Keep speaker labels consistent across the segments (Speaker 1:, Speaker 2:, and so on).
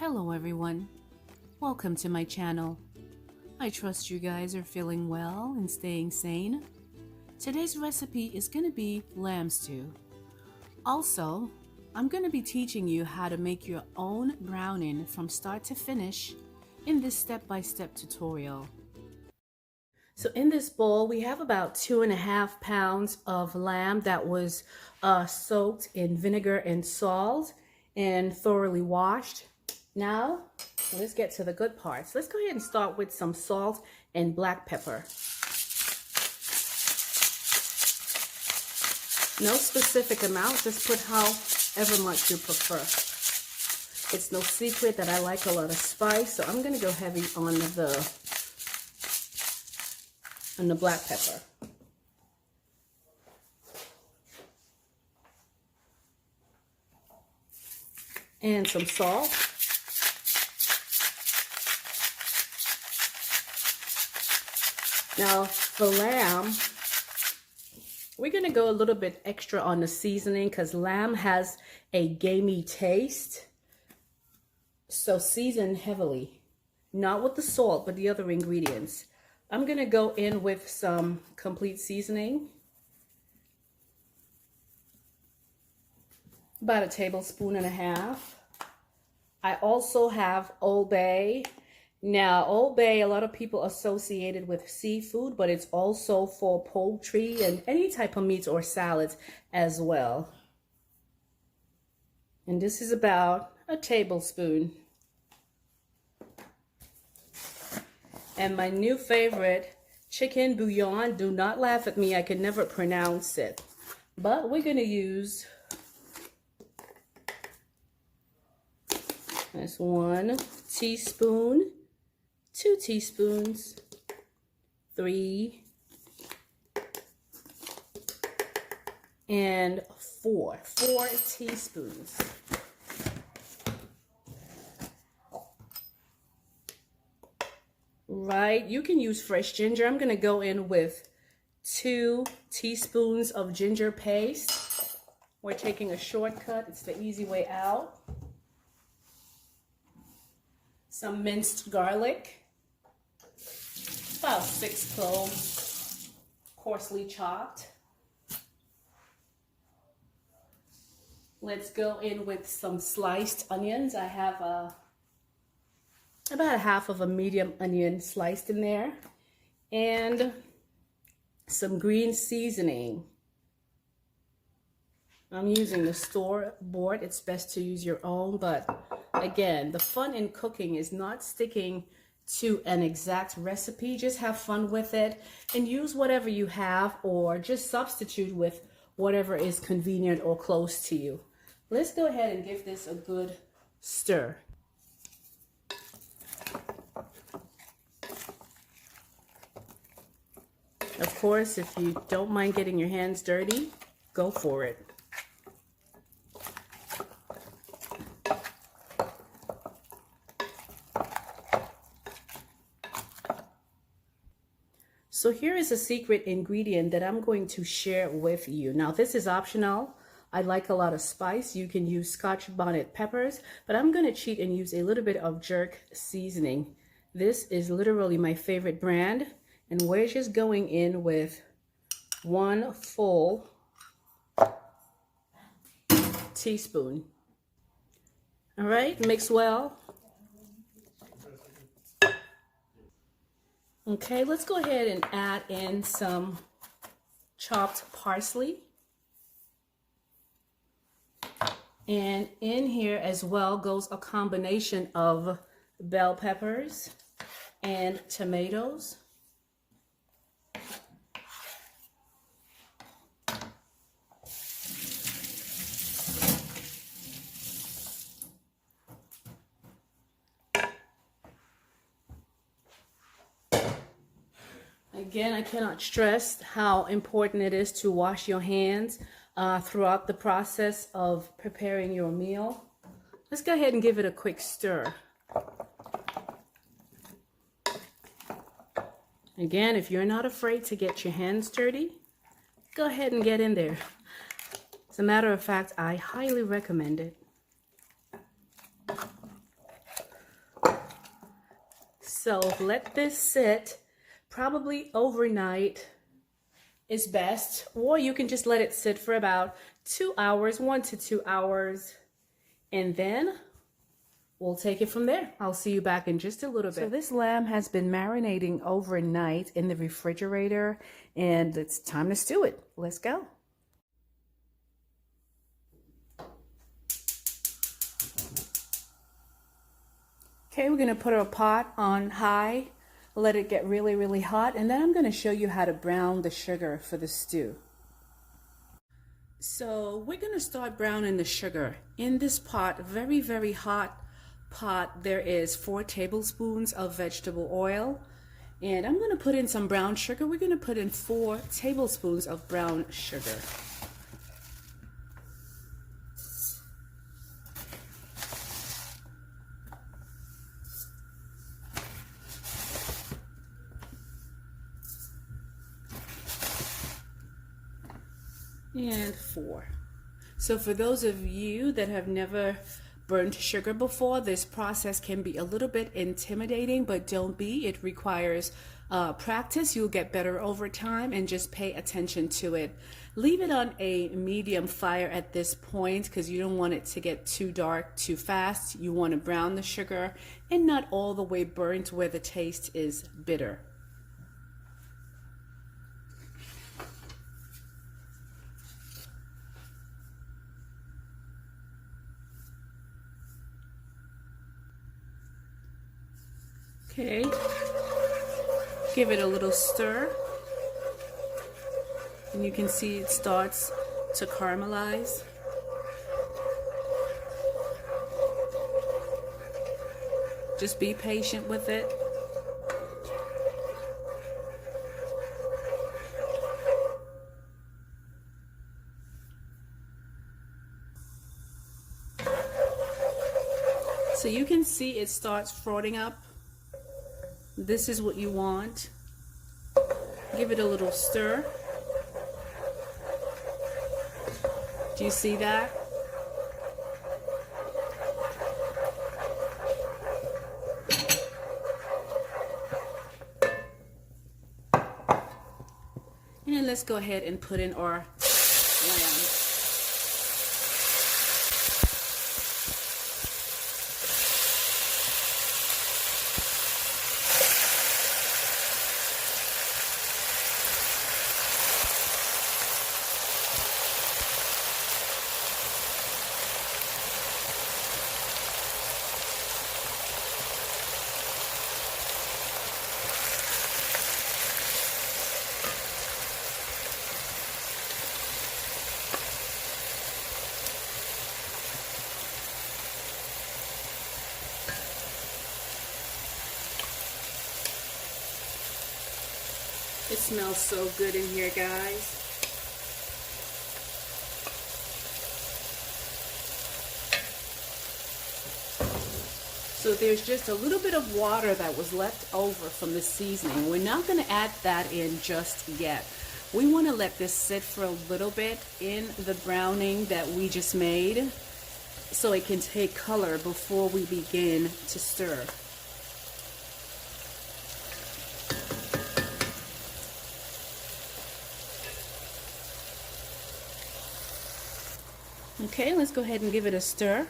Speaker 1: Hello everyone, welcome to my channel. I trust you guys are feeling well and staying sane. Today's recipe is going to be lamb stew. Also, I'm going to be teaching you how to make your own browning from start to finish in this step-by-step tutorial. So in this bowl, we have about 2.5 pounds of lamb that was soaked in vinegar and salt and thoroughly washed. Now, let's get to the good parts. Let's go ahead and start with some salt and black pepper. No specific amount, just put however much you prefer. It's no secret that I like a lot of spice, so I'm going to go heavy on the black pepper. And some salt. Now, for lamb, we're going to go a little bit extra on the seasoning because lamb has a gamey taste. So season heavily, not with the salt, but the other ingredients. I'm going to go in with some complete seasoning. About 1.5 tablespoons. I also have Old Bay. Now, Old Bay, a lot of people associate it with seafood, but it's also for poultry and any type of meats or salads as well. And this is about 1 tablespoon. And my new favorite, chicken bouillon. Do not laugh at me, I can never pronounce it. But we're going to use this 1 teaspoon. 2 teaspoons, 3, and 4 teaspoons. Right, you can use fresh ginger. I'm going to go in with 2 teaspoons of ginger paste. We're taking a shortcut. It's the easy way out. Some minced garlic. About 6 cloves, coarsely chopped. Let's go in with some sliced onions. I have about 1/2 of a medium onion sliced in there. And some green seasoning. I'm using the store-bought. It's best to use your own, but again, the fun in cooking is not sticking to an exact recipe. Just have fun with it and use whatever you have, or just substitute with whatever is convenient or close to you. Let's go ahead and give this a good stir. Of course, if you don't mind getting your hands dirty, go for it. So here is a secret ingredient that I'm going to share with you. Now, this is optional. I like a lot of spice. You can use Scotch bonnet peppers, but I'm going to cheat and use a little bit of jerk seasoning. This is literally my favorite brand, and we're just going in with 1 full teaspoon. All right, mix well. Okay, let's go ahead and add in some chopped parsley. And in here as well goes a combination of bell peppers and tomatoes. Again, I cannot stress how important it is to wash your hands throughout the process of preparing your meal. Let's go ahead and give it a quick stir. Again, if you're not afraid to get your hands dirty, go ahead and get in there. As a matter of fact, I highly recommend it. So let this sit, probably overnight is best, or you can just let it sit for about 2 hours, 1 to 2 hours, and then we'll take it from there. I'll see you back in just a little bit. So this lamb has been marinating overnight in the refrigerator, and it's time to stew it. Let's go. Okay, we're gonna put our pot on high, let it get really, really hot, and then I'm gonna show you how to brown the sugar for the stew. So we're gonna start browning the sugar. In this pot, very, very hot pot, there is 4 tablespoons of vegetable oil, and I'm gonna put in some brown sugar. We're gonna put in 4 tablespoons of brown sugar. And 4. So for those of you that have never burned sugar before, this process can be a little bit intimidating, but don't be. It requires practice. You'll get better over time, and just pay attention to it. Leave it on a medium fire at this point because you don't want it to get too dark too fast. You want to brown the sugar and not all the way burnt where the taste is bitter. Okay, give it a little stir, and you can see it starts to caramelize. Just be patient with it. So you can see it starts frothing up. This is what you want. Give it a little stir. Do you see that? And then let's go ahead and put in our lamb. It smells so good in here, guys. So there's just a little bit of water that was left over from the seasoning. We're not going to add that in just yet. We want to let this sit for a little bit in the browning that we just made so it can take color before we begin to stir. Okay, let's go ahead and give it a stir.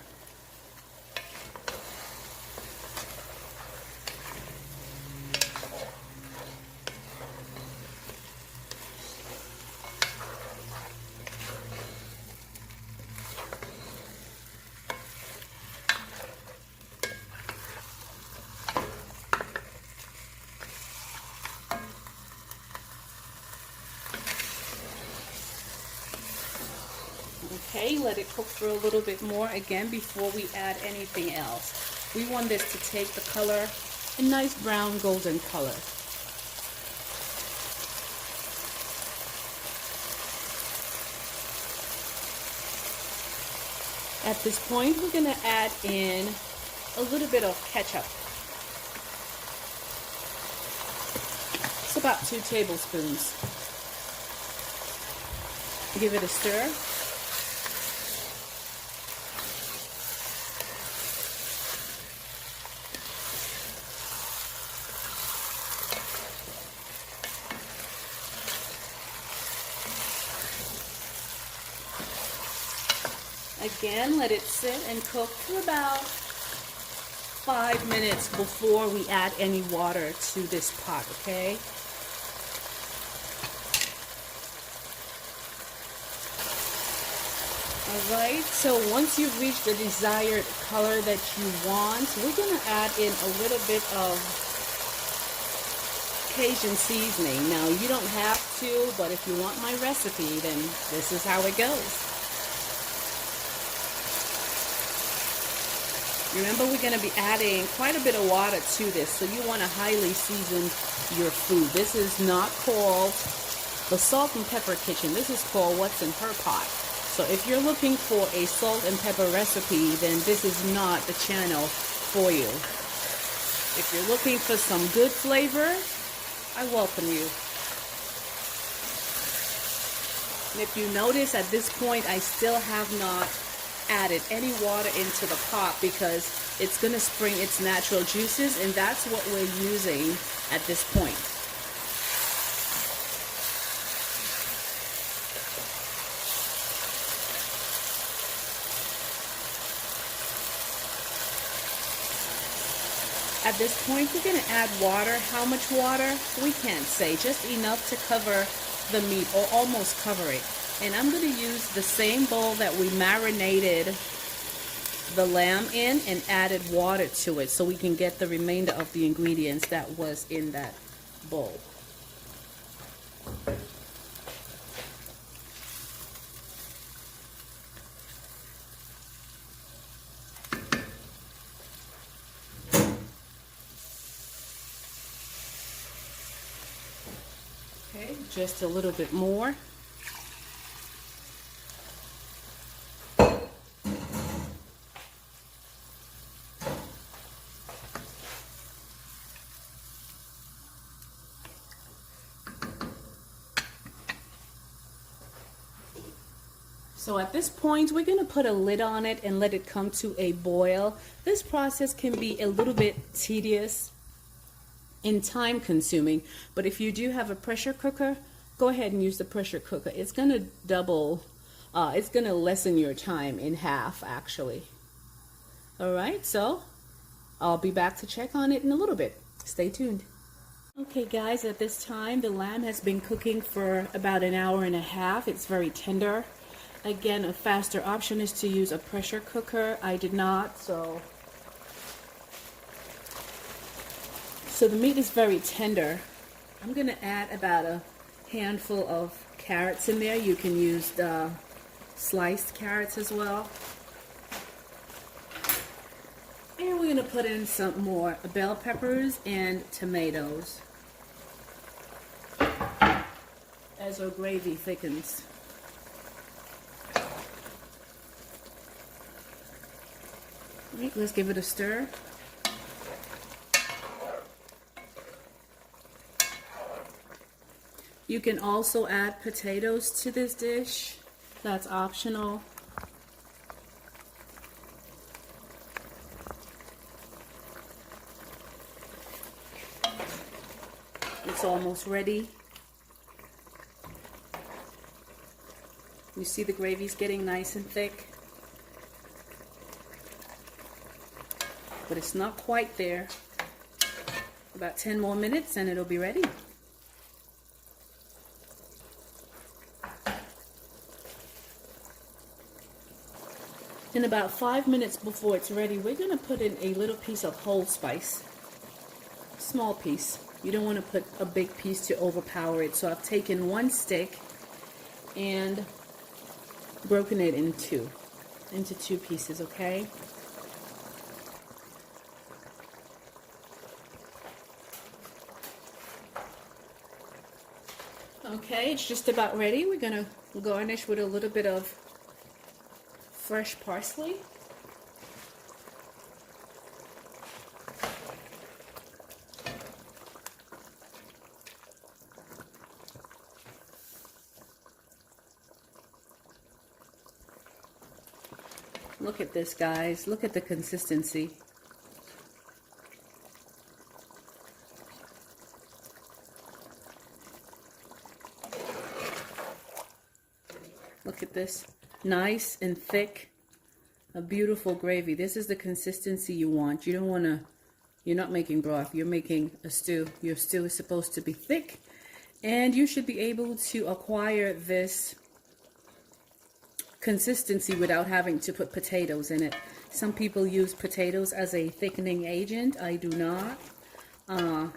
Speaker 1: Okay, let it cook for a little bit more again before we add anything else. We want this to take the color, a nice brown golden color. At this point, we're going to add in a little bit of ketchup. It's about 2 tablespoons. Give it a stir. Again, let it sit and cook for about 5 minutes before we add any water to this pot, okay? Alright, so once you've reached the desired color that you want, we're going to add in a little bit of Cajun seasoning. Now, you don't have to, but if you want my recipe, then this is how it goes. Remember, we're going to be adding quite a bit of water to this, so you want to highly season your food. This is not called the Salt and Pepper Kitchen. This is called What's in Her Pot. So if you're looking for a salt and pepper recipe, then this is not the channel for you. If you're looking for some good flavor, I welcome you. And if you notice at this point, I still have not added any water into the pot because it's going to spring its natural juices, and that's what we're using at this point. At this point, we're going to add water. How much water? We can't say. Just enough to cover the meat, or almost cover it. And I'm going to use the same bowl that we marinated the lamb in and added water to it so we can get the remainder of the ingredients that was in that bowl. Okay, just a little bit more. So at this point, we're going to put a lid on it and let it come to a boil. This process can be a little bit tedious and time consuming, but if you do have a pressure cooker, go ahead and use the pressure cooker. It's going to it's going to lessen your time in half, actually. All right, so I'll be back to check on it in a little bit. Stay tuned. Okay guys, at this time, the lamb has been cooking for about an hour and a half. It's very tender. Again, a faster option is to use a pressure cooker. I did not, so the meat is very tender. I'm going to add about a handful of carrots in there. You can use the sliced carrots as well. And we're going to put in some more bell peppers and tomatoes as our gravy thickens. Right, let's give it a stir. You can also add potatoes to this dish. That's optional. It's almost ready. You see the gravy's getting nice and thick. But it's not quite there. About 10 more minutes and it'll be ready. In about 5 minutes before it's ready, we're going to put in a little piece of whole spice. Small piece. You don't want to put a big piece to overpower it. So I've taken one stick and broken it into two pieces, okay? Okay, it's just about ready. We're going to garnish with a little bit of fresh parsley. Look at this, guys. Look at the consistency. Look at this. Nice and thick. A beautiful gravy. This is the consistency you want. You don't want to, you're not making broth, you're making a stew. Your stew is supposed to be thick, and you should be able to acquire this consistency without having to put potatoes in it. Some people use potatoes as a thickening agent. I do not. I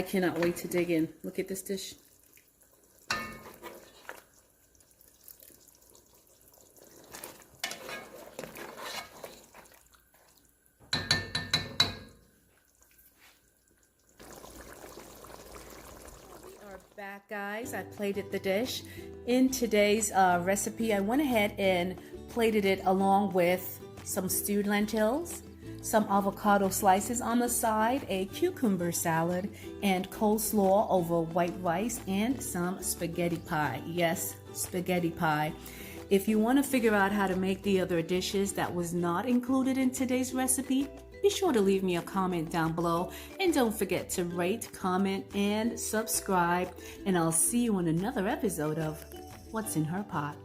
Speaker 1: cannot wait to dig in. Look at this dish. Back, guys. I plated the dish. In today's recipe, I went ahead and plated it along with some stewed lentils, some avocado slices on the side, a cucumber salad, and coleslaw over white rice, and some spaghetti pie. Yes, spaghetti pie. If you want to figure out how to make the other dishes that was not included in today's recipe, be sure to leave me a comment down below, and don't forget to rate, comment, and subscribe, and I'll see you in another episode of What's in Her Pot.